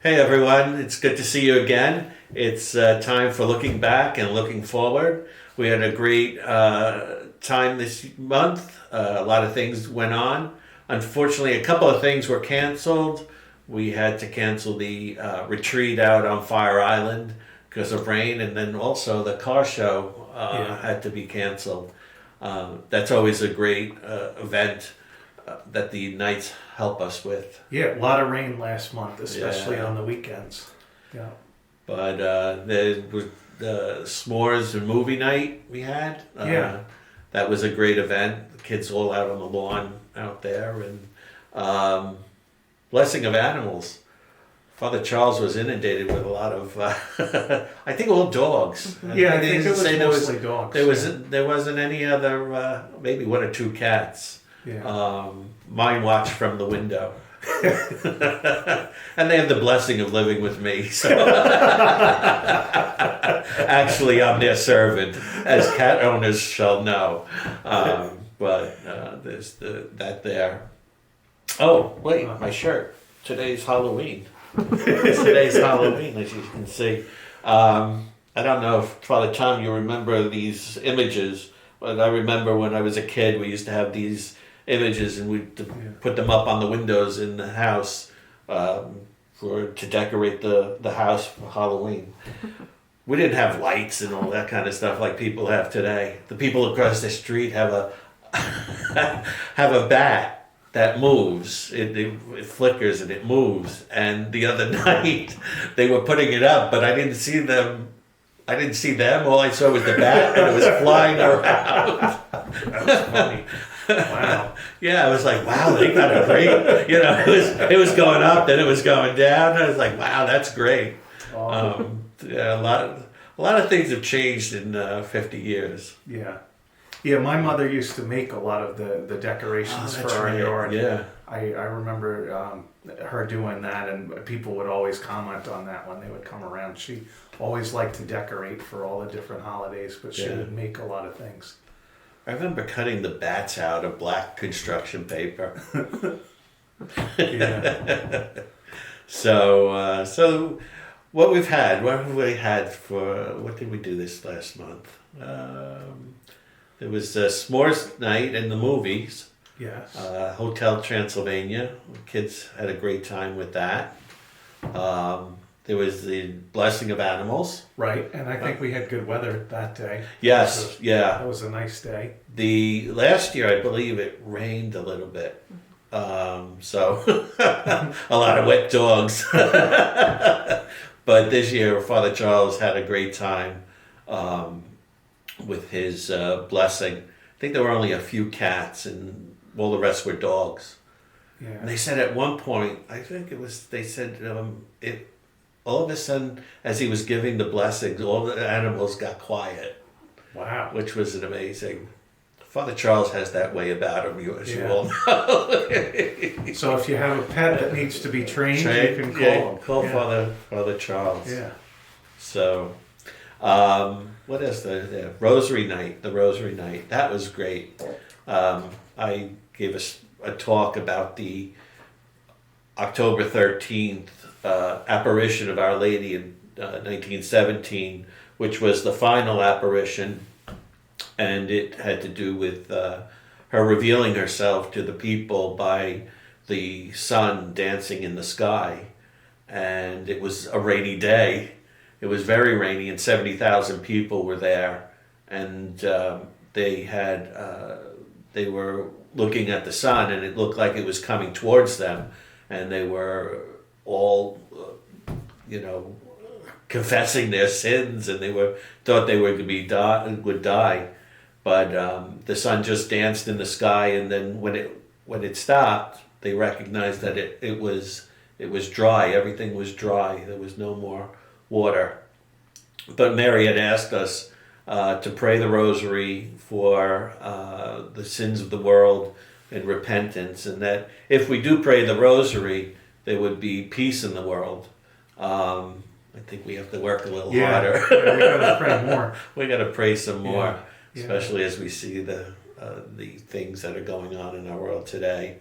Hey everyone, it's good to see you again. It's time for looking back and looking forward. We had a great time this month. A lot of things went on. Unfortunately, a couple of things were canceled. We had to cancel the retreat out on Fire Island because of rain, and then also the car show had to be canceled. That's always a great event that the Knights help us with. Yeah, a lot of rain last month, especially on the weekends. Yeah. But there was the s'mores and movie night we had. That was a great event. The kids all out on the lawn out there. And blessing of animals. Father Charles was inundated with a lot of, I think all dogs. Yeah, I think it was mostly dogs. There wasn't any other, maybe one or two cats. Yeah. Mine watched from the window. And they have the blessing of living with me. So actually, I'm their servant, as cat owners shall know. But there's that there. Oh, wait, my shirt. Today's Halloween. Today's Halloween, as you can see. I don't know if, Father Tom, you remember these images, but I remember when I was a kid, we used to have these images and we'd put them up on the windows in the house to decorate the house for Halloween. We didn't have lights and all that kind of stuff like people have today. The people across the street have a have a bat that moves. It flickers and it moves. And the other night they were putting it up, but I didn't see them. All I saw was the bat, and it was flying around. That was funny. Wow. Yeah, I was like, wow, they got a great, it was going up, then it was going down. I was like, wow, that's great. Yeah, a lot of things have changed in 50 years. Yeah. Yeah, my mother used to make a lot of the decorations for our yard. Yeah. I remember her doing that, and people would always comment on that when they would come around. She always liked to decorate for all the different holidays, but she would make a lot of things. I remember cutting the bats out of black construction paper. Yeah. So what have we had what did we do this last month? There was a s'mores night and the movies. Yes. Hotel Transylvania. The kids had a great time with that. There was the blessing of animals. Right, and I think we had good weather that day. Yes, That was a nice day. The last year, I believe it rained a little bit. So a lot of wet dogs. But this year, Father Charles had a great time with his blessing. I think there were only a few cats and all the rest were dogs. Yeah. And they said at one point, all of a sudden, as he was giving the blessings, all the animals got quiet. Wow. Which was an amazing. Father Charles has that way about him, you all know. So if you have a pet that needs to be trained, you can call him. Call Father Charles. Yeah. So, what else? The Rosary Night. The Rosary Night. That was great. I gave a talk about the October 13th apparition of Our Lady in 1917, which was the final apparition, and it had to do with her revealing herself to the people by the sun dancing in the sky. And it was a rainy day. It was very rainy, and 70,000 people were there, and they were looking at the sun, and it looked like it was coming towards them, and they were all, confessing their sins, and thought they would die, but the sun just danced in the sky, and then when it stopped, they recognized that it was dry. Everything was dry. There was no more water. But Mary had asked us to pray the Rosary for the sins of the world and repentance, and that if we do pray the Rosary, there would be peace in the world. I think we have to work a little harder. Yeah, we got to pray more. We got to pray some more, Yeah. especially as we see the things that are going on in our world today.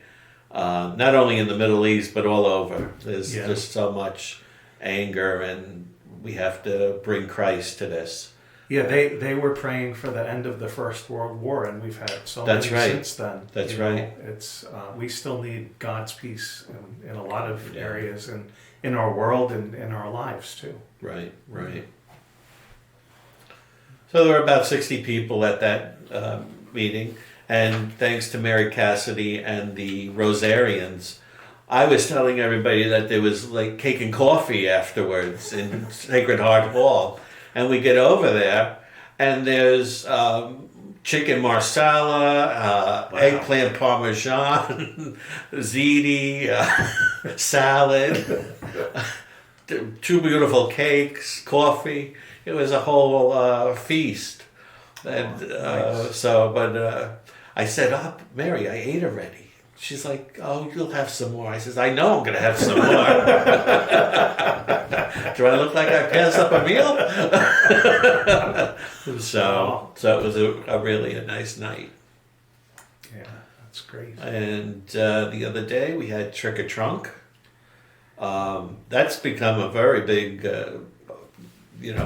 Not only in the Middle East, but all over. There's just so much anger, and we have to bring Christ to this. Yeah, they were praying for the end of the First World War, and we've had so That's many right. since then. That's You know, right. It's we still need God's peace in a lot of areas, and in our world and in our lives too. Right, right. So there were about 60 people at that meeting, and thanks to Mary Cassidy and the Rosarians, I was telling everybody that there was like cake and coffee afterwards in Sacred Heart Hall. And we get over there, and there's chicken marsala, eggplant parmesan, ziti, salad, two beautiful cakes, coffee. It was a whole feast. And Nice. I said, "Oh, Mary, I ate already." She's like, "Oh, you'll have some more." I says, "I know I'm going to have some more." Do I look like I passed up a meal? so it was a really a nice night. Yeah, that's great. And the other day we had Trick or Trunk. That's become a very big,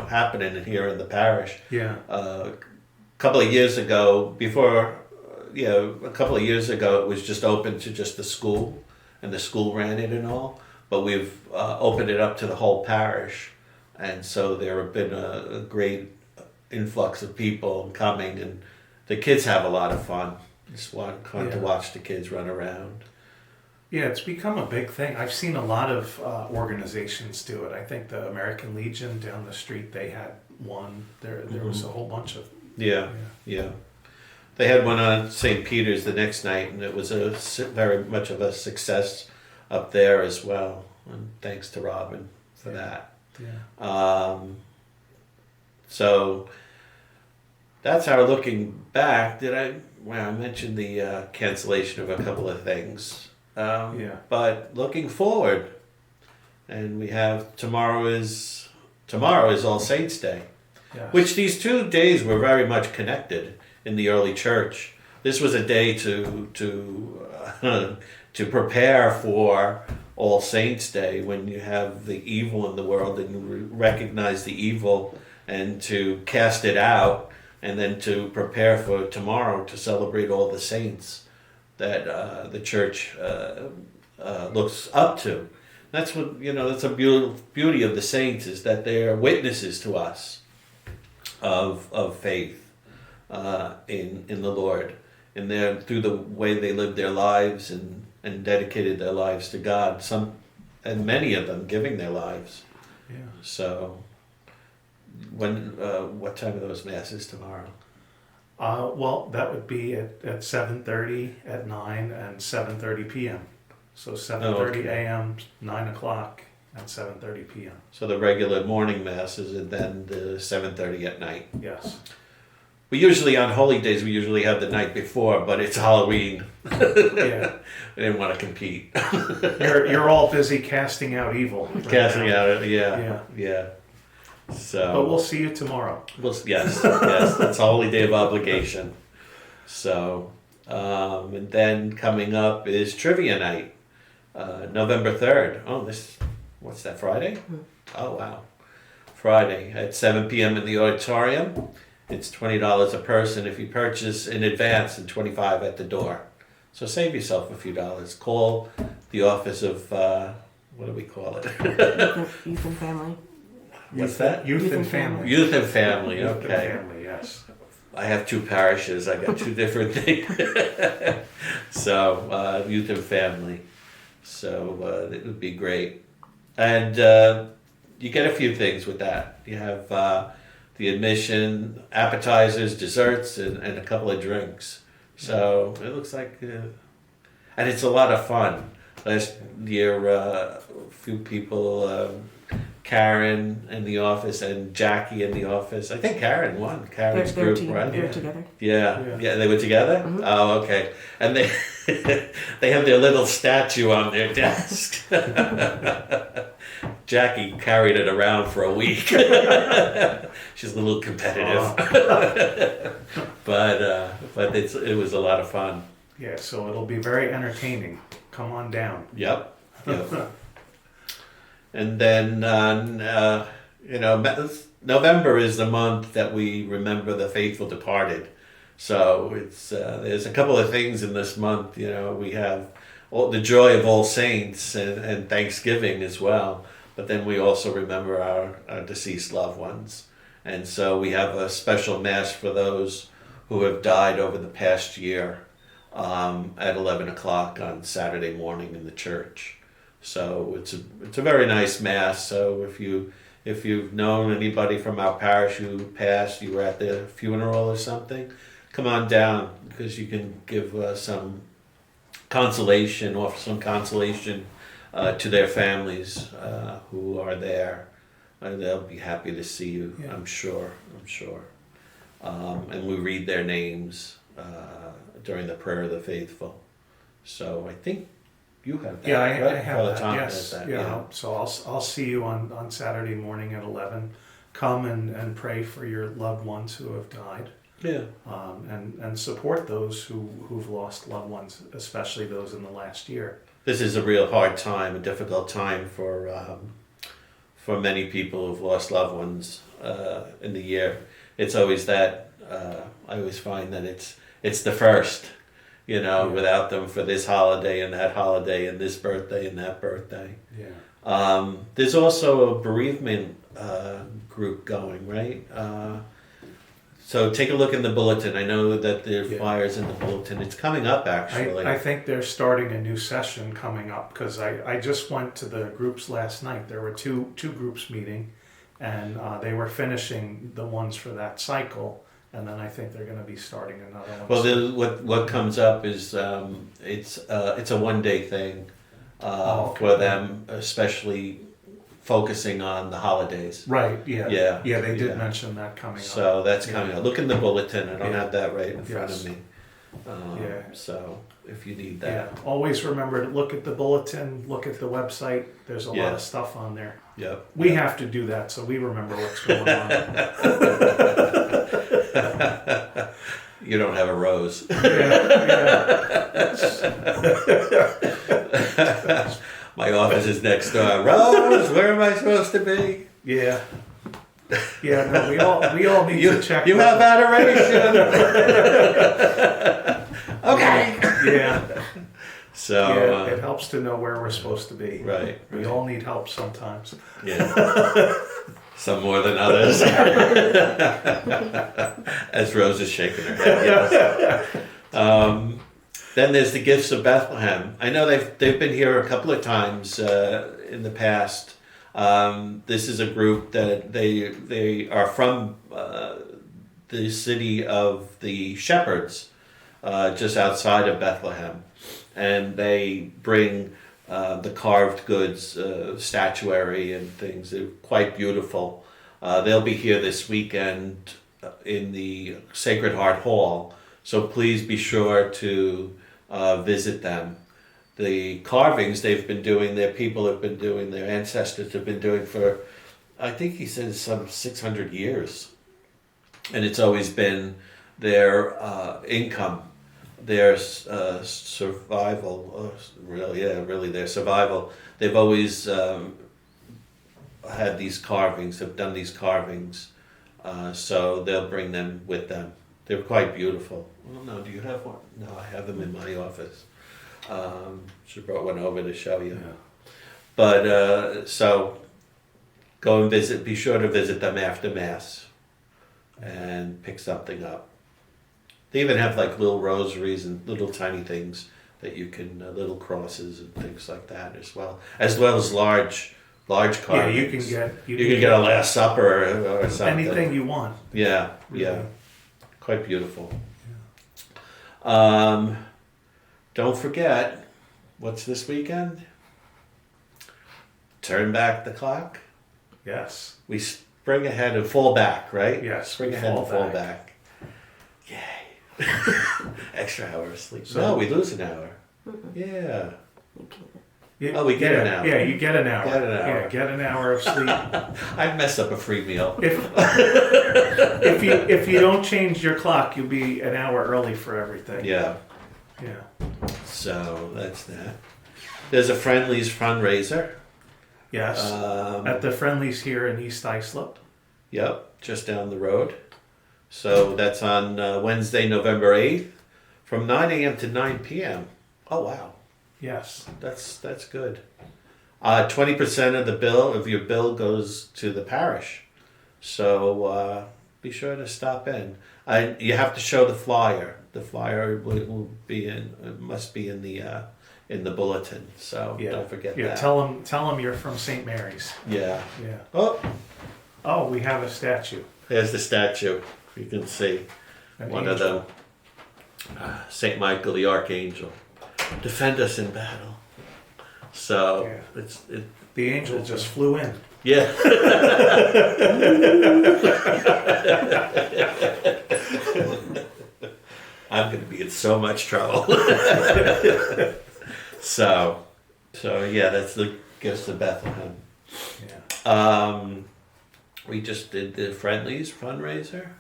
happening here in the parish. Yeah. A couple of years ago, a couple of years ago, it was just open to just the school, and the school ran it and all. But we've opened it up to the whole parish, and so there have been a great influx of people coming, and the kids have a lot of fun. It's fun to watch the kids run around. Yeah, it's become a big thing. I've seen a lot of organizations do it. I think the American Legion down the street, they had one. There was a whole bunch of. Yeah. They had one on St. Peter's the next night, and it was very much of a success up there as well. And thanks to Robin for that. Yeah. So that's our looking back. I mentioned the cancellation of a couple of things. But looking forward, and we have tomorrow is All Saints Day, Yes. which these 2 days were very much connected in the early church. This was a day to prepare for All Saints Day, when you have the evil in the world and you recognize the evil and to cast it out, and then to prepare for tomorrow to celebrate all the saints that the church looks up to. That's what that's a beauty of the saints, is that they are witnesses to us of faith in the Lord, and through the way they lived their lives and dedicated their lives to God. And many of them giving their lives. Yeah. So, what time are those masses tomorrow? Well, that would be at 7:30 at 9 and 7:30 p.m. So 7:30 a.m., 9 o'clock, and 7:30 p.m. So the regular morning masses, and then the 7:30 at night. Yes. We usually, on holy days, we usually have the night before, but it's Halloween. Yeah. I didn't want to compete. You're all busy casting out evil. Right Casting now. out, yeah. So. But we'll see you tomorrow. Yes, it's a holy day of obligation. So, and then coming up is trivia night, November 3rd. Oh, what's that, Friday? Oh, wow. Friday at 7 p.m. in the auditorium. It's $20 a person if you purchase in advance, and $25 at the door. So save yourself a few dollars. Call the office of, what do we call it? Youth and family. What's that? Youth and family. Youth and family, Youth and okay. family, yes. I have 2 parishes. I got 2 different things. So, youth and family. So, it would be great. And you get a few things with that. You have the admission, appetizers, desserts, and a couple of drinks. So, it looks like... and it's a lot of fun. Last year, a few people... Karen in the office and Jackie in the office. I think Karen won. Karen's group, right? They're together. Yeah, they were together? Mm-hmm. Oh, okay. And they they have their little statue on their desk. Jackie carried it around for a week. She's a little competitive. But it was a lot of fun. Yeah, so it'll be very entertaining. Come on down. Yep. And then, November is the month that we remember the faithful departed. So it's there's a couple of things in this month. We have the joy of All Saints and Thanksgiving as well. But then we also remember our deceased loved ones. And so we have a special mass for those who have died over the past year at 11 o'clock on Saturday morning in the church. So it's a very nice mass. So if you've known anybody from our parish who passed, you were at the funeral or something, come on down, because you can give some consolation, offer some consolation to their families who are there. And they'll be happy to see you, yeah. I'm sure. And we read their names during the prayer of the faithful. So I think you have that. Yeah, I right? have Father that. Tom Yes. has that, Yeah. So I'll see you on Saturday morning at 11. Come and pray for your loved ones who have died. Yeah. And support those who've lost loved ones, especially those in the last year. This is a real hard time, a difficult time for many people who've lost loved ones in the year. It's always that I always find that it's the first, without them for this holiday and that holiday and this birthday and that birthday. Yeah. There's also a bereavement group going, right? So take a look in the bulletin. I know that there are flyers in the bulletin. It's coming up, actually. I think they're starting a new session coming up, because I just went to the groups last night. There were two groups meeting, and they were finishing the ones for that cycle, and then I think they're going to be starting another one. Well, what comes up is it's a one-day thing for them, especially focusing on the holidays. Right, yeah. Yeah, They did mention that coming up. So that's coming up. Look in the bulletin. I don't have that right in front of me. So if you need that. Yeah, always remember to look at the bulletin, look at the website. There's a lot of stuff on there. Yep. We have to do that so we remember what's going on. You don't have a rose. My office is next door. Rose, where am I supposed to be? Yeah. Yeah, no, we all need to check. You have adoration. Okay. Yeah. So it helps to know where we're supposed to be. Right. We all need help sometimes. Yeah. Some more than others. As Rose is shaking her head. Yes. Then there's the Gifts of Bethlehem. I know they've been here a couple of times in the past. This is a group that they are from the city of the Shepherds, just outside of Bethlehem, and they bring the carved goods, statuary and things. They're quite beautiful. They'll be here this weekend in the Sacred Heart Hall, so please be sure to visit them. The carvings they've been doing, their people have been doing, their ancestors have been doing for, I think he says, some 600 years. And it's always been their income, their survival, really their survival. They've always had these carvings, have done these carvings, so they'll bring them with them. They're quite beautiful. Well, no, do you have one? No, I have them in my office. She brought one over to show you. Yeah. But so go and visit. Be sure to visit them after Mass and pick something up. They even have like little rosaries and little tiny things that you can, little crosses and things like that as well as large carvings. Yeah, you can get a Last Supper or something. Anything you want. Yeah, yeah, quite beautiful. Yeah. Don't forget, what's this weekend? Turn back the clock. Yes. We spring ahead and fall back, right? Yes. Spring ahead and fall back. Yay. Extra hour of sleep. So, no, we lose an hour. Yeah. We get an hour. Yeah, you get an hour. Get an hour. Yeah, get an hour of sleep. I'd mess up a free meal. If you don't change your clock, you'll be an hour early for everything. Yeah. Yeah. So that's that. There's a Friendlies fundraiser Yes. At the Friendlies here in East Islip. Yep, just down the road. So that's on Wednesday, November 8th, from 9 a.m. to 9 p.m. Oh, wow. Yes. That's good. 20% of your bill goes to the parish. So be sure to stop in. You have to show the flyer. The flyer will be must be in the bulletin. So don't forget that. Tell them you're from St. Mary's. Yeah. Yeah. Oh, we have a statue. There's the statue. You can see one of them. Saint Michael the Archangel, defend us in battle. So the angel just flew in. Yeah. I'm going to be in so much trouble. so yeah, that's the gifts of Bethlehem. Yeah. We just did the Friendlies fundraiser.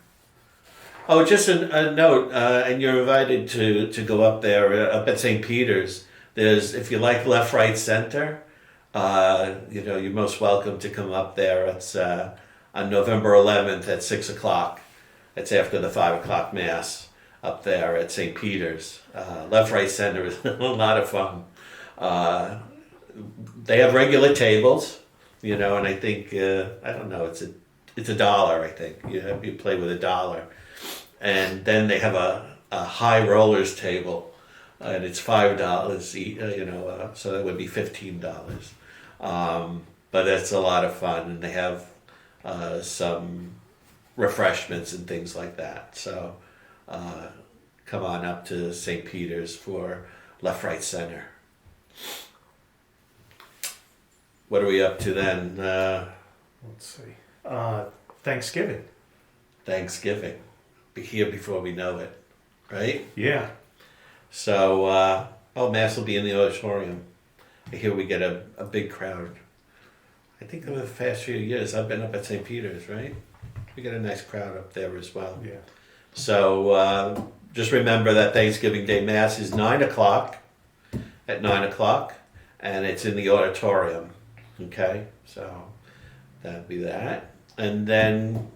Oh, just a note, and you're invited to go up there, up at St. Peter's. If you like left, right, center, you're most welcome to come up there. It's on November 11th at 6 o'clock. It's after the 5 o'clock mass up there at St. Peter's. Left, right, center is a lot of fun. They have regular tables, and I think, I don't know, it's $1, I think. You play with $1. And then they have a high rollers table, and it's $5, so that would be $15. But it's a lot of fun, and they have some refreshments and things like that. So come on up to St. Peter's for left, right, center. What are we up to then? Let's see. Thanksgiving. Thanksgiving. Be here before we know it, right? Yeah. So, Mass will be in the auditorium. I hear we get a big crowd. I think over the past few years, I've been up at St. Peter's, right? We get a nice crowd up there as well. Yeah. So, just remember that Thanksgiving Day Mass is 9 o'clock, at 9 o'clock, and it's in the auditorium, okay? So, that'd be that. And then...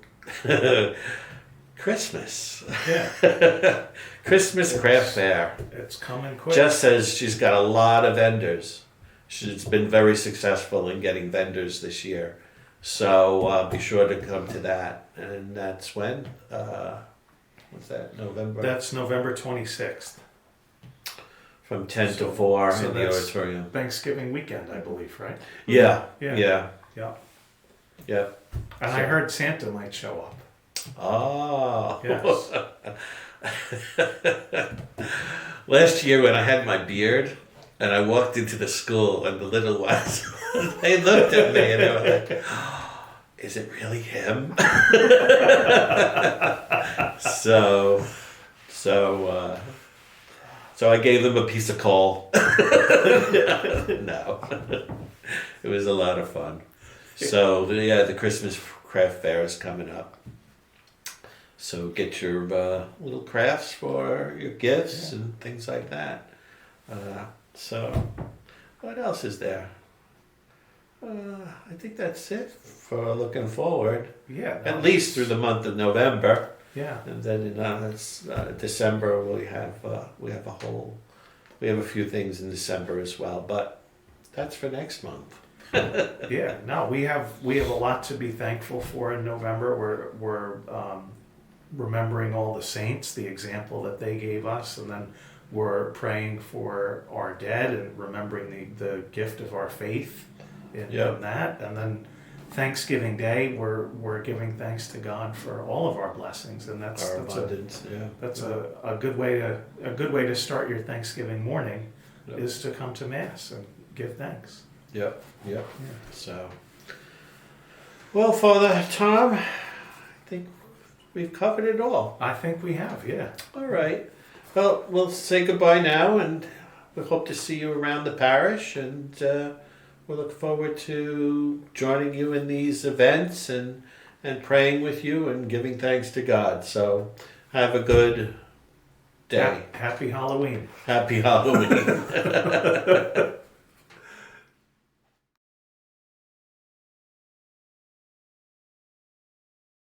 Christmas. Yeah. Christmas craft fair. It's coming quick. Jess says she's got a lot of vendors. She's been very successful in getting vendors this year. So be sure to come to that. And that's when? What's that? November? That's November 26th. From 10 to 4 so in the auditorium. Thanksgiving weekend, I believe, right? Yeah. Yeah. Yeah. Yeah. Yeah. And I heard Santa might show up. Oh. Yes. Last year when I had my beard and I walked into the school and the little ones, they looked at me and they were like, oh, is it really him? So I gave them a piece of coal. No. It was a lot of fun. So the Christmas craft fair is coming up. So get your little crafts for your gifts and things like that. So what else is there? I think that's it for looking forward. Yeah. At least through the month of November. Yeah. And then in December we have a few things in December as well. But that's for next month. Yeah. No, we have a lot to be thankful for in November. We're remembering all the saints, the example that they gave us, and then we're praying for our dead and remembering the gift of our faith in that. And then Thanksgiving Day, we're giving thanks to God for all of our blessings, and that's abundance. That's a good way to start your Thanksgiving morning, is to come to Mass and give thanks. Yep. So, well, Father Tom, I think we've covered it all. I think we have, yeah. All right. Well, we'll say goodbye now, and we hope to see you around the parish, and we look forward to joining you in these events and praying with you and giving thanks to God. So have a good day. Happy Halloween. Happy Halloween.